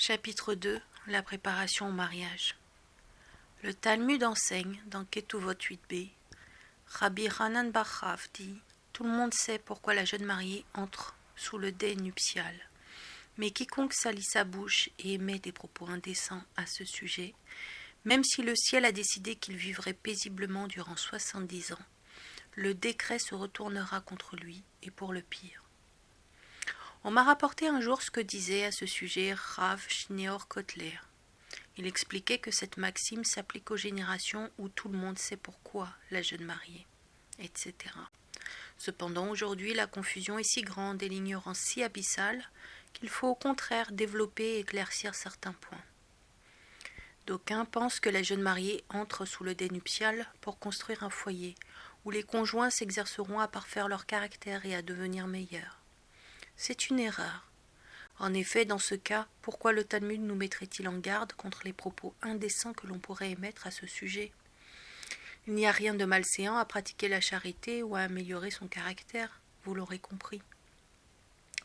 Chapitre 2. La préparation au mariage. Le Talmud enseigne, dans Ketuvot 8b, Rabbi Hanan bar Rav dit « Tout le monde sait pourquoi la jeune mariée entre sous le dais nuptial. Mais quiconque salit sa bouche et émet des propos indécents à ce sujet, même si le ciel a décidé qu'il vivrait paisiblement durant 70 ans, le décret se retournera contre lui et pour le pire. » On m'a rapporté un jour ce que disait à ce sujet Rav Shneor Kotler. Il expliquait que cette maxime s'applique aux générations où tout le monde sait pourquoi la jeune mariée, etc. Cependant, aujourd'hui, la confusion est si grande et l'ignorance si abyssale qu'il faut au contraire développer et éclaircir certains points. D'aucuns pensent que la jeune mariée entre sous le dais nuptial pour construire un foyer où les conjoints s'exerceront à parfaire leur caractère et à devenir meilleurs. C'est une erreur. En effet, dans ce cas, pourquoi le Talmud nous mettrait-il en garde contre les propos indécents que l'on pourrait émettre à ce sujet ? Il n'y a rien de malséant à pratiquer la charité ou à améliorer son caractère, vous l'aurez compris.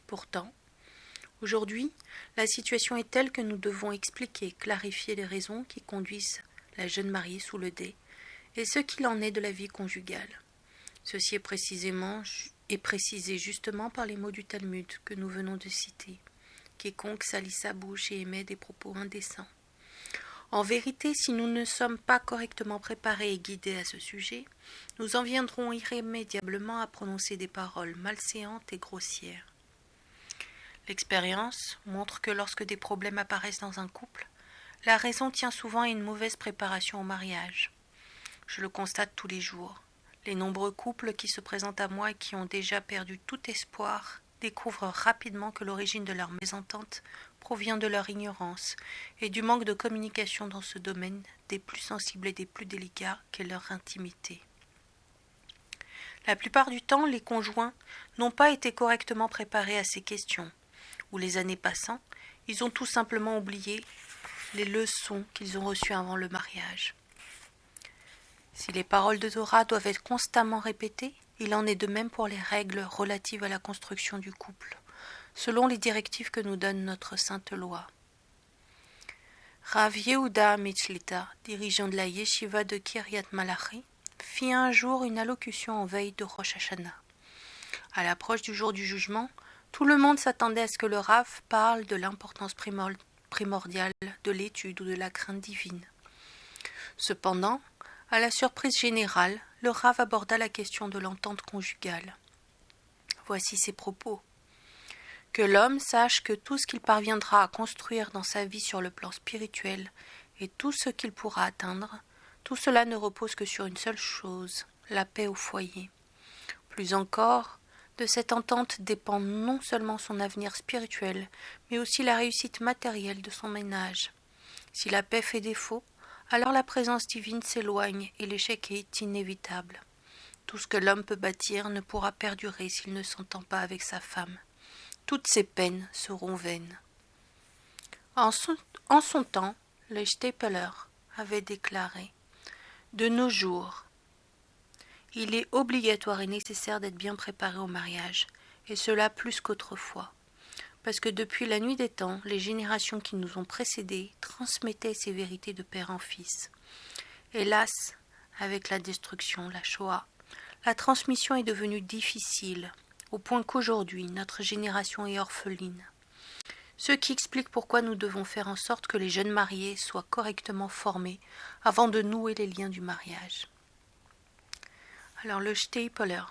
Pourtant, aujourd'hui, la situation est telle que nous devons expliquer, clarifier les raisons qui conduisent la jeune mariée sous le dais et ce qu'il en est de la vie conjugale. Ceci est précisé justement par les mots du Talmud que nous venons de citer. Quiconque salit sa bouche et émet des propos indécents. En vérité, si nous ne sommes pas correctement préparés et guidés à ce sujet, nous en viendrons irrémédiablement à prononcer des paroles malséantes et grossières. L'expérience montre que lorsque des problèmes apparaissent dans un couple, la raison tient souvent à une mauvaise préparation au mariage. Je le constate tous les jours. Les nombreux couples qui se présentent à moi et qui ont déjà perdu tout espoir découvrent rapidement que l'origine de leur mésentente provient de leur ignorance et du manque de communication dans ce domaine des plus sensibles et des plus délicats qu'est leur intimité. La plupart du temps, les conjoints n'ont pas été correctement préparés à ces questions, ou les années passant, ils ont tout simplement oublié les leçons qu'ils ont reçues avant le mariage. Si les paroles de Torah doivent être constamment répétées, il en est de même pour les règles relatives à la construction du couple, selon les directives que nous donne notre sainte loi. Rav Yehuda Mitzlita, dirigeant de la yeshiva de Kiryat Malachi, fit un jour une allocution en veille de Rosh Hashanah. À l'approche du jour du jugement, tout le monde s'attendait à ce que le Rav parle de l'importance primordiale de l'étude ou de la crainte divine. Cependant, à la surprise générale, le Rav aborda la question de l'entente conjugale. Voici ses propos. Que l'homme sache que tout ce qu'il parviendra à construire dans sa vie sur le plan spirituel et tout ce qu'il pourra atteindre, tout cela ne repose que sur une seule chose, la paix au foyer. Plus encore, de cette entente dépend non seulement son avenir spirituel, mais aussi la réussite matérielle de son ménage. Si la paix fait défaut, alors la présence divine s'éloigne et l'échec est inévitable. Tout ce que l'homme peut bâtir ne pourra perdurer s'il ne s'entend pas avec sa femme. Toutes ses peines seront vaines. En son temps, le Stapler avait déclaré « De nos jours, il est obligatoire et nécessaire d'être bien préparé au mariage, et cela plus qu'autrefois. Parce que depuis la nuit des temps, les générations qui nous ont précédés transmettaient ces vérités de père en fils. Hélas, avec la destruction, la Shoah, la transmission est devenue difficile, au point qu'aujourd'hui, notre génération est orpheline. Ce qui explique pourquoi nous devons faire en sorte que les jeunes mariés soient correctement formés avant de nouer les liens du mariage. Alors le Stapler,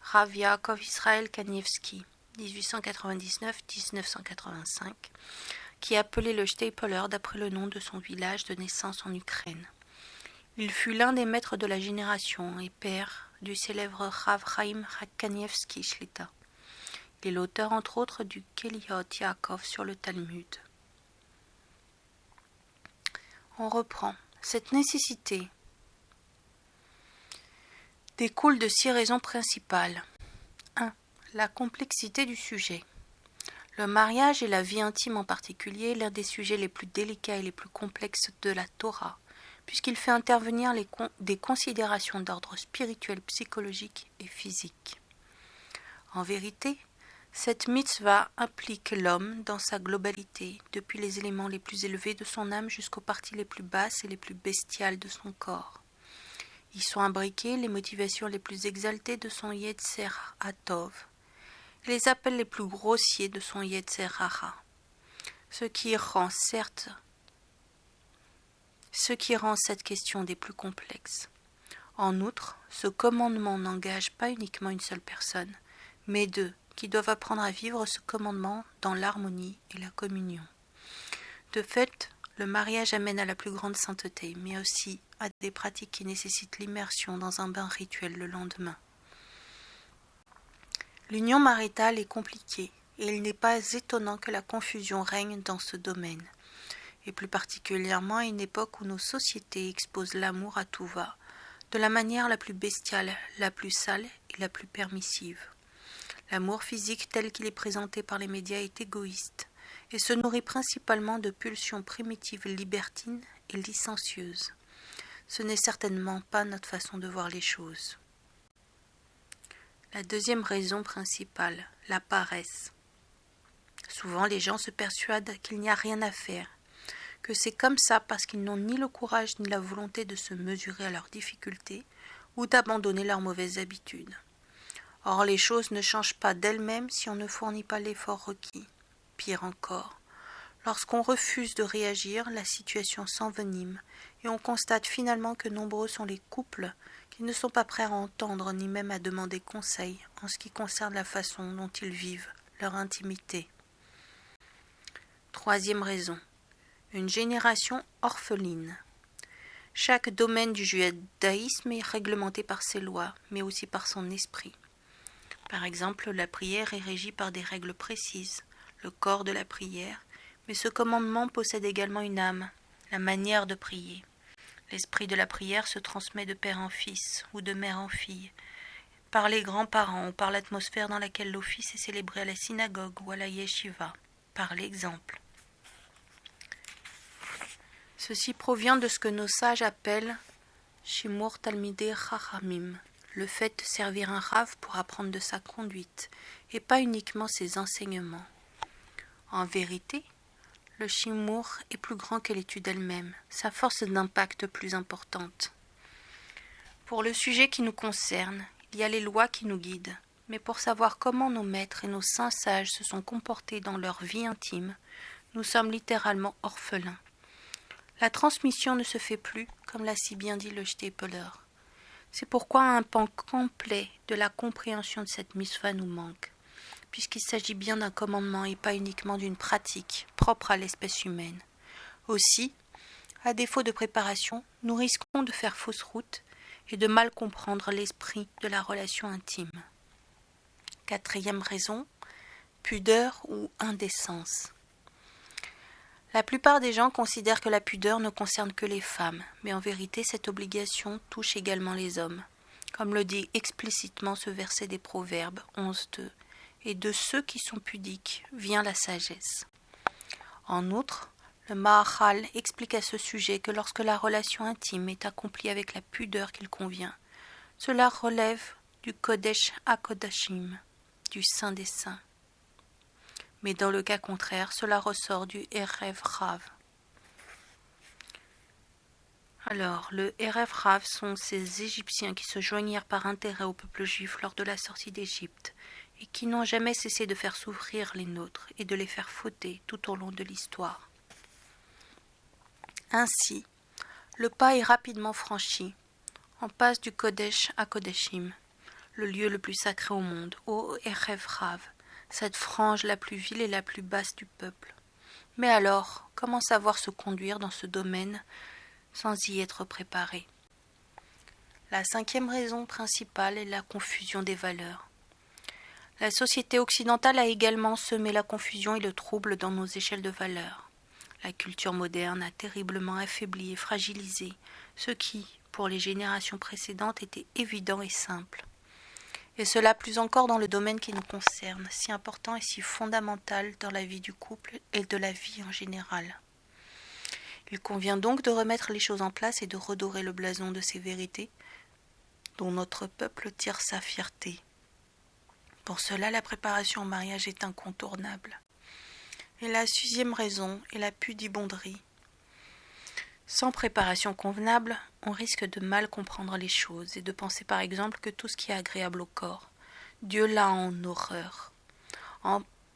Rav Yaakov Israël Kanievski, 1899-1985, qui appelait le Stapler d'après le nom de son village de naissance en Ukraine. Il fut l'un des maîtres de la génération et père du célèbre Rav Chaim Kanievski Shlita. Il est l'auteur entre autres du Keliot Yaakov sur le Talmud. On reprend. Cette nécessité découle de 6 raisons principales. 1. La complexité du sujet. Le mariage et la vie intime en particulier est l'un des sujets les plus délicats et les plus complexes de la Torah, puisqu'il fait intervenir des considérations d'ordre spirituel, psychologique et physique. En vérité, Cette mitzvah implique l'homme dans sa globalité, depuis les éléments les plus élevés de son âme jusqu'aux parties les plus basses et les plus bestiales de son corps. Y sont imbriquées les motivations les plus exaltées de son Yetzer Hatov, et les appels les plus grossiers de son Yetzer Hara, ce qui rend cette question des plus complexes. En outre, ce commandement n'engage pas uniquement une seule personne, mais deux, qui doivent apprendre à vivre ce commandement dans l'harmonie et la communion. De fait, le mariage amène à la plus grande sainteté, mais aussi à des pratiques qui nécessitent l'immersion dans un bain rituel le lendemain. L'union maritale est compliquée, et il n'est pas étonnant que la confusion règne dans ce domaine, et plus particulièrement à une époque où nos sociétés exposent l'amour à tout va, de la manière la plus bestiale, la plus sale et la plus permissive. L'amour physique tel qu'il est présenté par les médias est égoïste et se nourrit principalement de pulsions primitives libertines et licencieuses. Ce n'est certainement pas notre façon de voir les choses. La deuxième raison principale, la paresse. Souvent les gens se persuadent qu'il n'y a rien à faire, que c'est comme ça parce qu'ils n'ont ni le courage ni la volonté de se mesurer à leurs difficultés ou d'abandonner leurs mauvaises habitudes. Or, les choses ne changent pas d'elles-mêmes si on ne fournit pas l'effort requis. Pire encore, lorsqu'on refuse de réagir, la situation s'envenime et on constate finalement que nombreux sont les couples qui ne sont pas prêts à entendre ni même à demander conseil en ce qui concerne la façon dont ils vivent leur intimité. Troisième raison, une génération orpheline. Chaque domaine du judaïsme est réglementé par ses lois, mais aussi par son esprit. Par exemple, la prière est régie par des règles précises, le corps de la prière, mais ce commandement possède également une âme, la manière de prier. L'esprit de la prière se transmet de père en fils ou de mère en fille, par les grands-parents ou par l'atmosphère dans laquelle l'office est célébré à la synagogue ou à la yeshiva, par l'exemple. Ceci provient de ce que nos sages appellent Shimur Talmidei Chachamim, le fait de servir un rave pour apprendre de sa conduite, et pas uniquement ses enseignements. En vérité, le shimour est plus grand que l'étude elle-même, sa force d'impact plus importante. Pour le sujet qui nous concerne, il y a les lois qui nous guident, mais pour savoir comment nos maîtres et nos saints sages se sont comportés dans leur vie intime, nous sommes littéralement orphelins. La transmission ne se fait plus, comme l'a si bien dit le Stapler. C'est pourquoi un pan complet de la compréhension de cette mitzvah nous manque, puisqu'il s'agit bien d'un commandement et pas uniquement d'une pratique propre à l'espèce humaine. Aussi, à défaut de préparation, nous risquons de faire fausse route et de mal comprendre l'esprit de la relation intime. Quatrième raison, pudeur ou indécence. La plupart des gens considèrent que la pudeur ne concerne que les femmes, mais en vérité cette obligation touche également les hommes, comme le dit explicitement ce verset des Proverbes 11.2, et de ceux qui sont pudiques vient la sagesse. En outre, le Maharal explique à ce sujet que lorsque la relation intime est accomplie avec la pudeur qu'il convient, cela relève du Kodesh HaKodashim, du Saint des Saints. Mais dans le cas contraire, cela ressort du Erev Rav. Alors, le Erev Rav sont ces Égyptiens qui se joignirent par intérêt au peuple juif lors de la sortie d'Égypte, et qui n'ont jamais cessé de faire souffrir les nôtres et de les faire fauter tout au long de l'histoire. Ainsi, le pas est rapidement franchi. On passe du Kodesh à Kodashim, le lieu le plus sacré au monde, au Erev Rav, cette frange la plus vile et la plus basse du peuple. Mais alors, comment savoir se conduire dans ce domaine sans y être préparé? La cinquième raison principale est la confusion des valeurs. La société occidentale a également semé la confusion et le trouble dans nos échelles de valeurs. La culture moderne a terriblement affaibli et fragilisé ce qui, pour les générations précédentes, était évident et simple. Et cela plus encore dans le domaine qui nous concerne, si important et si fondamental dans la vie du couple et de la vie en général. Il convient donc de remettre les choses en place et de redorer le blason de ces vérités dont notre peuple tire sa fierté. Pour cela, la préparation au mariage est incontournable. Et la 6e raison est la pudibonderie. Sans préparation convenable, on risque de mal comprendre les choses et de penser par exemple que tout ce qui est agréable au corps, Dieu l'a en horreur.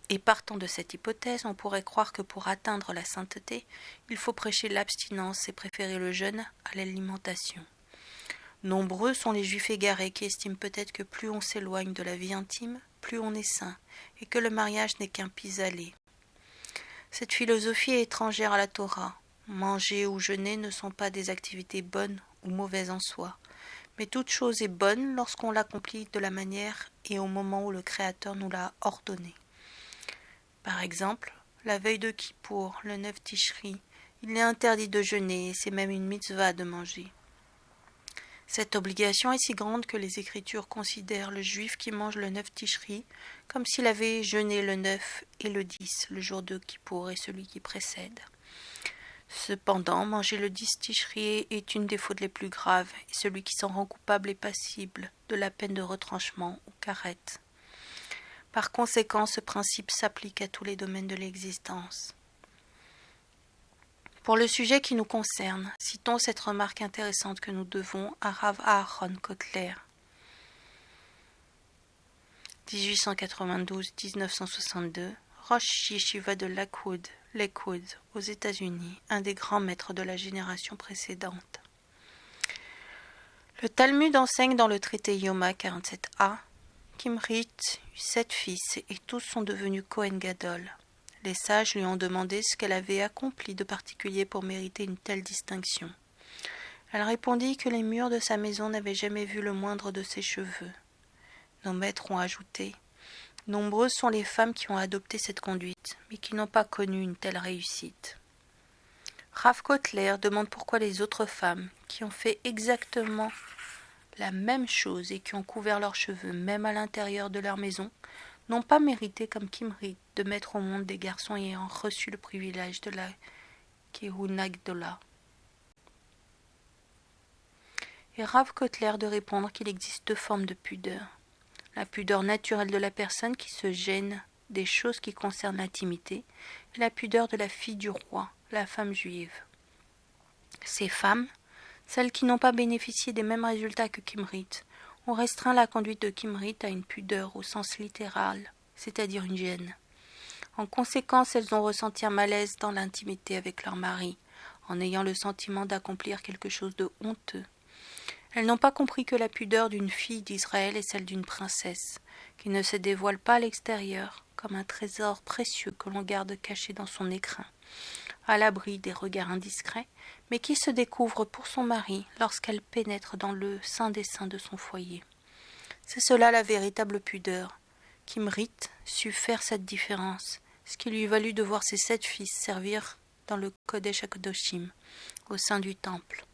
Et partant de cette hypothèse, on pourrait croire que pour atteindre la sainteté, il faut prêcher l'abstinence et préférer le jeûne à l'alimentation. Nombreux sont les juifs égarés qui estiment peut-être que plus on s'éloigne de la vie intime, plus on est saint, et que le mariage n'est qu'un pis-aller. Cette philosophie est étrangère à la Torah. Manger ou jeûner ne sont pas des activités bonnes ou mauvaises en soi, mais toute chose est bonne lorsqu'on l'accomplit de la manière et au moment où le Créateur nous l'a ordonné. Par exemple, la veille de Kippour, le 9 Tishri, il est interdit de jeûner et c'est même une mitzvah de manger. Cette obligation est si grande que les Écritures considèrent le juif qui mange le 9 Tishri comme s'il avait jeûné le 9 et le 10, le jour de Kippour et celui qui précède. Cependant, manger le 10 Tishri est une des fautes les plus graves, et celui qui s'en rend coupable est passible de la peine de retranchement ou karet. Par conséquent, ce principe s'applique à tous les domaines de l'existence. Pour le sujet qui nous concerne, citons cette remarque intéressante que nous devons à Rav Aaron Kotler. 1892-1962, Rosh Yeshiva de Lakewood, aux États-Unis, un des grands maîtres de la génération précédente. Le Talmud enseigne dans le traité Yoma 47a qu'Imrit eut 7 fils et tous sont devenus Kohen Gadol. Les sages lui ont demandé ce qu'elle avait accompli de particulier pour mériter une telle distinction. Elle répondit que les murs de sa maison n'avaient jamais vu le moindre de ses cheveux. Nos maîtres ont ajouté: nombreuses sont les femmes qui ont adopté cette conduite, mais qui n'ont pas connu une telle réussite. Rav Kotler demande pourquoi les autres femmes, qui ont fait exactement la même chose et qui ont couvert leurs cheveux même à l'intérieur de leur maison, n'ont pas mérité comme Kimrit de mettre au monde des garçons ayant reçu le privilège de la Kehuna Gdola. Et Rav Kotler de répondre qu'il existe 2 formes de pudeur. La pudeur naturelle de la personne qui se gêne des choses qui concernent l'intimité, et la pudeur de la fille du roi, la femme juive. Ces femmes, celles qui n'ont pas bénéficié des mêmes résultats que Kimrit, ont restreint la conduite de Kimrit à une pudeur au sens littéral, c'est-à-dire une gêne. En conséquence, elles ont ressenti un malaise dans l'intimité avec leur mari, en ayant le sentiment d'accomplir quelque chose de honteux. Elles n'ont pas compris que la pudeur d'une fille d'Israël est celle d'une princesse, qui ne se dévoile pas à l'extérieur, comme un trésor précieux que l'on garde caché dans son écrin, à l'abri des regards indiscrets, mais qui se découvre pour son mari lorsqu'elle pénètre dans le sein des saints de son foyer. C'est cela la véritable pudeur. Kimrit sut faire cette différence, ce qui lui valut de voir ses 7 fils servir dans le Kodesh HaKodoshim, au sein du temple.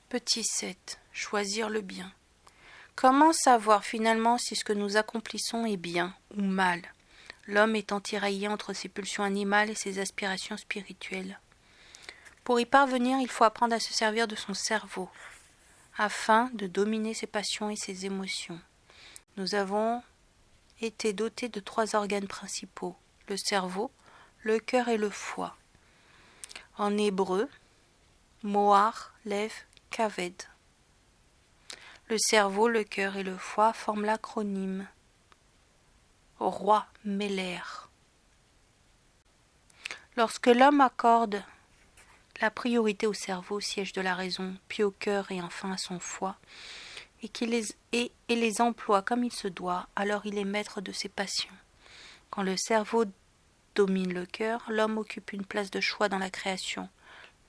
Petit 7. Choisir le bien. Comment savoir finalement si ce que nous accomplissons est bien ou mal, l'homme étant tiraillé entre ses pulsions animales et ses aspirations spirituelles? Pour y parvenir, il faut apprendre à se servir de son cerveau, afin de dominer ses passions et ses émotions. Nous avons été dotés de 3 organes principaux, le cerveau, le cœur et le foie. En hébreu, Moar, Lev, Kaved. Le cerveau, le cœur et le foie forment l'acronyme Roi Meller. Lorsque l'homme accorde la priorité au cerveau, siège de la raison, puis au cœur et enfin à son foie, et les emploie comme il se doit, alors il est maître de ses passions. Quand le cerveau domine le cœur, l'homme occupe une place de choix dans la création,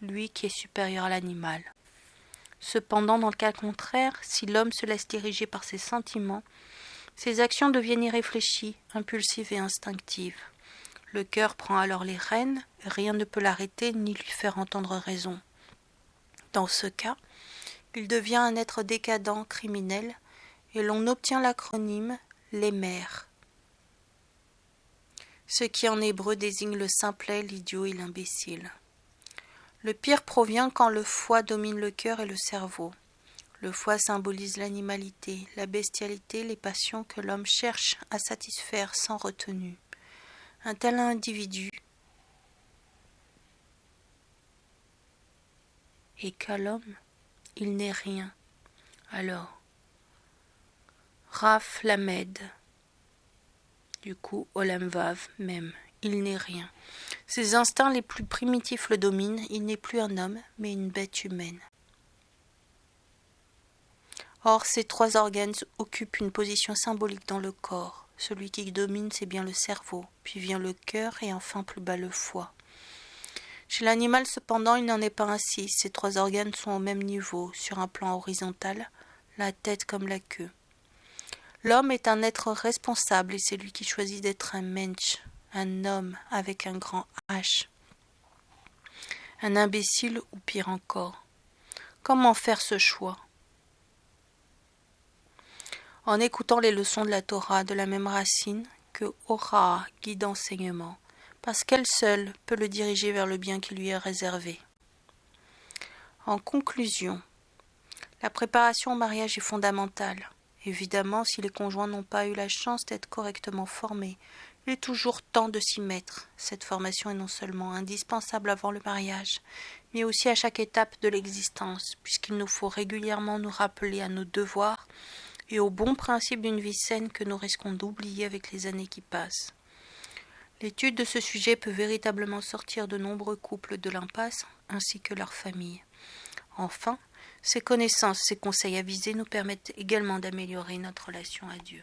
lui qui est supérieur à l'animal. Cependant, dans le cas contraire, si l'homme se laisse diriger par ses sentiments, ses actions deviennent irréfléchies, impulsives et instinctives. Le cœur prend alors les rênes, rien ne peut l'arrêter ni lui faire entendre raison. Dans ce cas, il devient un être décadent, criminel, et l'on obtient l'acronyme Lémer, ce qui en hébreu désigne le simplet, l'idiot et l'imbécile. Le pire provient quand le foie domine le cœur et le cerveau. Le foie symbolise l'animalité, la bestialité, les passions que l'homme cherche à satisfaire sans retenue. Un tel individu est qu'à l'homme, il n'est rien. Alors, Raf Lamed, du coup, Olam Vav, même, il n'est rien. Ses instincts les plus primitifs le dominent, il n'est plus un homme, mais une bête humaine. Or, ces trois organes occupent une position symbolique dans le corps. Celui qui domine, c'est bien le cerveau, puis vient le cœur et enfin plus bas le foie. Chez l'animal, cependant, il n'en est pas ainsi. Ces trois organes sont au même niveau, sur un plan horizontal, la tête comme la queue. L'homme est un être responsable et c'est lui qui choisit d'être un mensch, un homme avec un grand H. Un imbécile ou pire encore. Comment faire ce choix ? En écoutant les leçons de la Torah de la même racine que Hora, guide enseignement, parce qu'elle seule peut le diriger vers le bien qui lui est réservé. En conclusion, la préparation au mariage est fondamentale. Évidemment, si les conjoints n'ont pas eu la chance d'être correctement formés, il est toujours temps de s'y mettre. Cette formation est non seulement indispensable avant le mariage, mais aussi à chaque étape de l'existence, puisqu'il nous faut régulièrement nous rappeler à nos devoirs et aux bons principes d'une vie saine que nous risquons d'oublier avec les années qui passent. L'étude de ce sujet peut véritablement sortir de nombreux couples de l'impasse, ainsi que leurs familles. Enfin, ces connaissances, ces conseils avisés nous permettent également d'améliorer notre relation à Dieu.